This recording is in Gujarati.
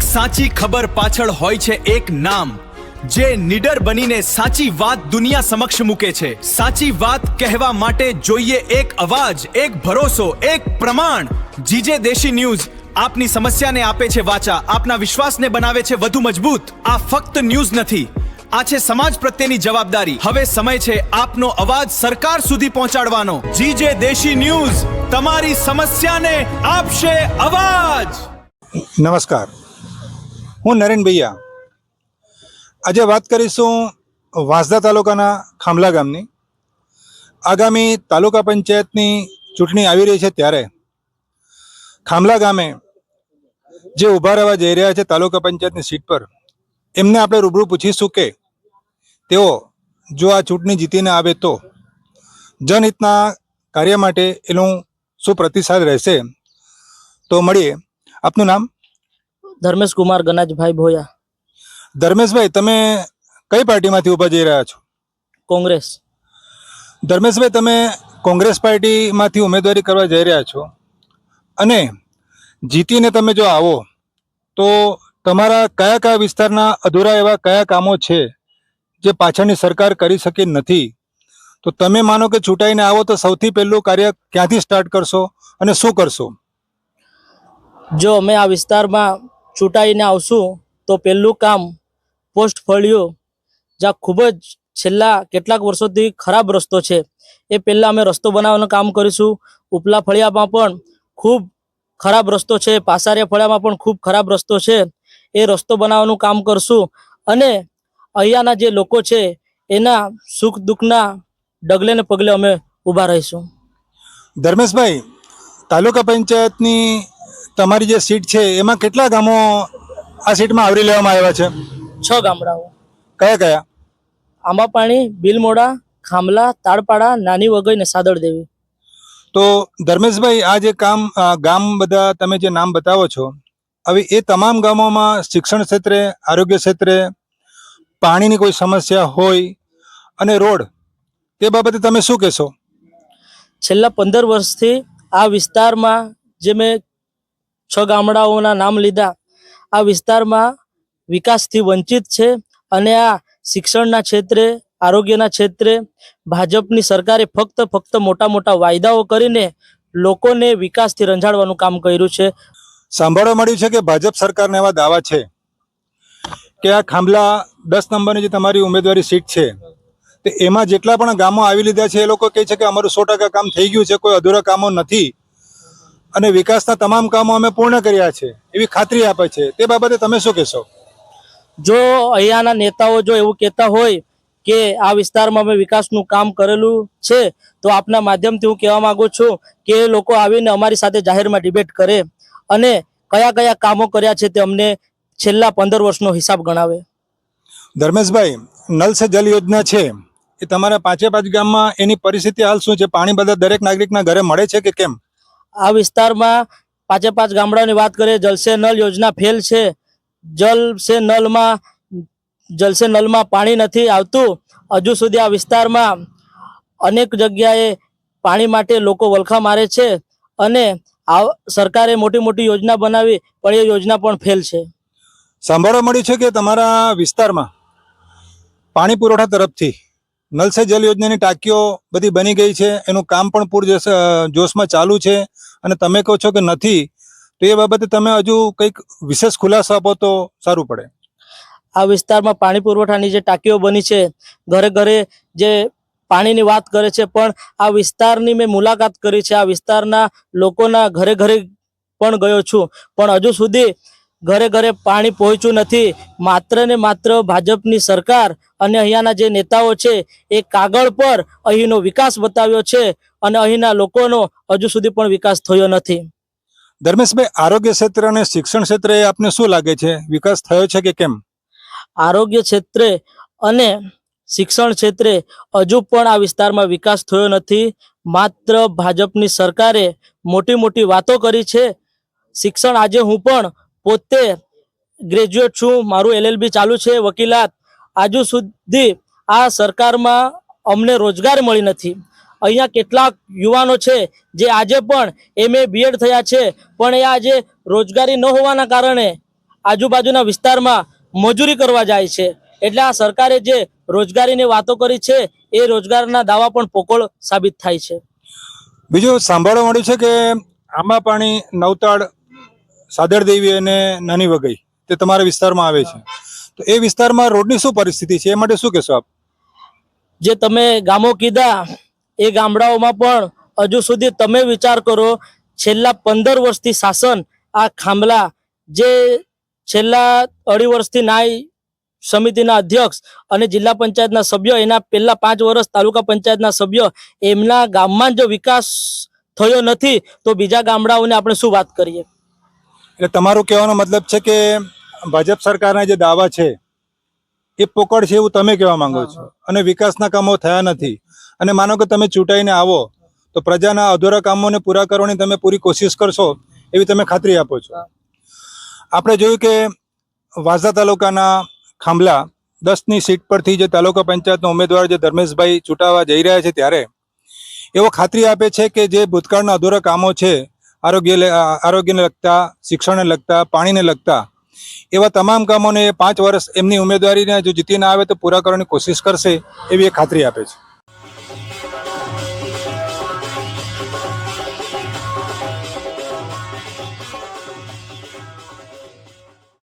દરેક સાચી ખબર પાછળ હોય છે એક નામ, જે નિડર બનીને સાચી વાત દુનિયા સમક્ષ મૂકે છે। સાચી વાત કહેવા માટે જોઈએ એક અવાજ, એક ભરોસો, એક પ્રમાણ। જીજે દેશી ન્યૂઝ આપની સમસ્યાને આપે છે વાચા, આપના વિશ્વાસને બનાવે છે વધુ મજબૂત। આ ફક્ત ન્યૂઝ નથી, આ છે સમાજ પ્રત્યેની જવાબદારી। હવે સમય છે આપનો અવાજ સરકાર સુધી પહોંચાડવાનો। જીજે દેશી ન્યૂઝ તમારી સમસ્યાને આપશે અવાજ। નમસ્કાર, હું નરેન ભૈયા। આજે વાત કરીશું વાંસદા તાલુકાના ખાંભલા ગામની। આગામી તાલુકા પંચાયતની ચૂંટણી આવી રહી છે ત્યારે ખાંભલા ગામે જે ઊભા રહેવા જઈ રહ્યા છે તાલુકા પંચાયતની સીટ પર, એમને આપણે રૂબરૂ પૂછીશું કે તેઓ જો આ ચૂંટણી જીતીને આવે તો જનહિતના કાર્ય માટે એનું શું પ્રતિસાદ રહેશે। તો મળીએ। આપનું નામ? ધર્મેશ કુમાર ગનાજભાઈ ભોયા। ધર્મેશભાઈ, તમે કઈ પાર્ટીમાંથી ઊભા જઈ રહ્યા છો? કોંગ્રેસ। ધર્મેશભાઈ, તમે કોંગ્રેસ પાર્ટીમાંથી ઉમેદવારી કરવા જઈ રહ્યા છો અને જીતીને તમે જો આવો તો તમારા કયા કયા વિસ્તારના અધૂરા એવા કયા કામો છે જે પાછળની સરકાર કરી શકી નથી? તો તમે માનો કે ચૂંટાઈને આવો તો સૌથી પહેલું કાર્ય ક્યાંથી સ્ટાર્ટ કરશો અને શું કરશો? જો અમે આ વિસ્તારમાં ચૂંટાઈને આવશું તો પહેલું કામ પોસ્ટ ફળિયો, જ્યાં ખૂબ જ છેલ્લા કેટલાક વર્ષોથી ખરાબ રસ્તો છે, એ પહેલાં અમે રસ્તો બનાવવાનું કામ કરીશું। ઉપલા ફળિયામાં પણ ખૂબ ખરાબ રસ્તો છે, પાસારિયા ફળિયામાં પણ ખૂબ ખરાબ રસ્તો છે, એ રસ્તો બનાવવાનું કામ કરશું અને અહીંયાના જે લોકો છે એના સુખ દુઃખના ડગલે ને પગલે અમે ઊભા રહીશું। ધર્મેશભાઈ, તાલુકા પંચાયતની તમારી જે સીટ છે એમાં કેટલા ગામો આ સીટમાં આવરી લેવામાં આવ્યા છે? 6 ગામડાઓ। કયા કયા? આંબાપાણી, બિલમોડા, ખાંભલા, તાળપાડા, નાની વગઈ ને સાદળદેવી। તો ધર્મેશભાઈ, આ જે ગામ બધા તમે જે નામ બતાવો છો, હવે એ તમામ ગામોમાં શિક્ષણ ક્ષેત્રે, આરોગ્ય ક્ષેત્રે, પાણીની કોઈ સમસ્યા હોય અને રોડ, તે બાબતે તમે શું કહેશો? છેલ્લા 15 વર્ષથી આ વિસ્તારમાં જે મેં 6 ગામડાઓના નામ લીધા, આ વિસ્તારમાં વિકાસથી વંચિત છે અને આ શિક્ષણના ક્ષેત્રે, આરોગ્યના ક્ષેત્રે ભાજપની સરકારે ફક્ત મોટા મોટા વાયદાઓ કરીને લોકોને વિકાસથી રંજાડવાનું કામ કર્યું છે। સાંભળવા મળ્યું છે કે ભાજપ સરકારના એવા દાવા છે કે આ ખાંભલા 10 નંબરની જે તમારી ઉમેદવારી સીટ છે તો એમાં જેટલા પણ ગામો આવી લીધા છે એ લોકો કહે છે કે અમારું 100% કામ થઈ ગયું છે, કોઈ અધૂરા કામો નથી અને વિકાસના તમામ કામો અમે પૂર્ણ કર્યા છે એવી ખાતરી આપે છે। તે બાબતે તમે શું કહેશો? જો અહીંયાના નેતાઓ જો એવું કહેતા હોય કે આ વિસ્તારમાં અમે વિકાસનું કામ કરેલું છે તો આપના માધ્યમથી હું કહેવા માંગુ છું કે એ લોકો આવીને અમારી સાથે જાહેરમાં ડિબેટ કરે અને કયા કયા કામો કર્યા છે તે અમને છેલ્લા 15 વર્ષનો હિસાબ ગણાવે। ધર્મેશભાઈ, નલ સે જલ યોજના છે એ તમારા 5 ગામમાં એની પરિસ્થિતિ હાલ શું છે? પાણી બધા દરેક નાગરિકના ઘરે મળે છે કે કેમ? આ વિસ્તારમાં 5 ગામડાઓની વાત કરીએ, જલ સે નલ યોજના ફેલ છે। જલ સે નલમાં પાણી નથી આવતું। હજુ સુધી આ વિસ્તારમાં અનેક જગ્યાએ પાણી માટે લોકો વલખા મારે છે અને સરકારે મોટી મોટી યોજના બનાવી પણ એ યોજના પણ ફેલ છે। સાંભળવા મળ્યું છે કે તમારા વિસ્તારમાં પાણી પુરવઠા તરફથી નલ સે જલ યોજનાની ટાંકીઓ બધી બની ગઈ છે, એનું કામ પણ જોશમાં ચાલુ છે અને તમે કહો છો કે નથી, તો એ બાબતે તમે હજુ કંઈક વિશેષ ખુલાસો આપો તો સારું પડે। આ વિસ્તારમાં પાણી પુરવઠાની જે ટાંકીઓ બની છે, ઘરે ઘરે જે પાણીની વાત કરે છે, પણ આ વિસ્તારની મેં મુલાકાત કરી છે, આ વિસ્તારના લોકોના ઘરે ઘરે પણ ગયો છું, પણ હજુ સુધી ઘરે ઘરે પાણી પહોંચ્યું નથી। માત્ર ને માત્ર ભાજપની સરકાર અને અહીંયાના જે નેતાઓ છે એ કાગળ પર અહીંનો વિકાસ બતાવ્યો છે અને અહીંના લોકોનો હજુ સુધી પણ વિકાસ થયો નથી। ધર્મેશભાઈ, આરોગ્ય ક્ષેત્ર અને શિક્ષણ ક્ષેત્રે આપને શું લાગે છે, વિકાસ થયો છે કે કેમ? આરોગ્ય ક્ષેત્રે અને શિક્ષણ ક્ષેત્રે હજુ પણ આ વિસ્તારમાં વિકાસ થયો નથી। માત્ર ભાજપની સરકારે મોટી મોટી વાતો કરી છે। શિક્ષણ, આજે હું પણ પોતે ગ્રેજ્યુએટ છું, મારું LLB ચાલુ છે, વકીલાત। આજુ સુધી આ સરકારમાં અમને રોજગાર મળી નથી। અહીંયા કેટલાક યુવાનો છે જે આજે પણ MA BEd થયા છે પણ એ આજે રોજગારી ન હોવાના કારણે આજુબાજુના વિસ્તારમાં મજૂરી કરવા જાય છે. એટલે આ સરકારે જે રોજગારીની વાતો કરી છે એ રોજગારના દાવા પણ પોકળ સાબિત થાય છે. બીજું સાંભળવા મળ્યું છે કે આંબા પાણી, નવતાડ, સાદરદેવી અને નાની વગઈ તે તમારા વિસ્તારમાં આવે છે, તો એ વિસ્તારમાં રોડની શું પરિસ્થિતિ છે, એ માટે શું કહેશો આપ? જે તમે ગામો કીધા એ ગામડાઓમાં પણ હજુ સુધી તમે વિચાર કરો, છેલ્લા 15 વર્ષથી શાસન આ ખાંભલા જે છેલ્લા 2.5 વર્ષથી નાય સમિતિના અધ્યક્ષ અને જિલ્લા પંચાયતના સભ્ય, એના પહેલા 5 વર્ષ તાલુકા પંચાયતના સભ્ય, એમના ગામમાં જો વિકાસ થયો નથી તો બીજા ગામડાઓને આપણે શું વાત કરીએ? એટલે તમારું કહેવાનો મતલબ છે કે ભાજપ સરકારના જે દાવા છે એ પોકળ છે એવું તમે કહેવા માંગો છો, અને વિકાસના કામો થયા નથી. અને માનો કે તમે ચૂંટાઈને આવો તો પ્રજાના અધૂરા કામોને પૂરા કરવાની તમે પૂરી કોશિશ કરશો એવી તમે ખાતરી આપો છો. આપણે જોયું કે વાંસદા તાલુકાના ખાંભલા 10ની સીટ પરથી જે તાલુકા પંચાયતનો ઉમેદવાર જે ધર્મેશભાઈ ચૂંટાવા જઈ રહ્યા છે, ત્યારે એવો ખાતરી આપે છે કે જે ભૂતકાળના અધૂરા કામો છે, આરોગ્યને લગતા, શિક્ષણને લગતા, પાણીને લગતા, એવા તમામ કામોને 5 વર્ષ એમની ઉમેદવારીને જો જીતીને આવે તો પૂરા કરવાની કોશિશ કરશે એવી એક ખાતરી આપે છે.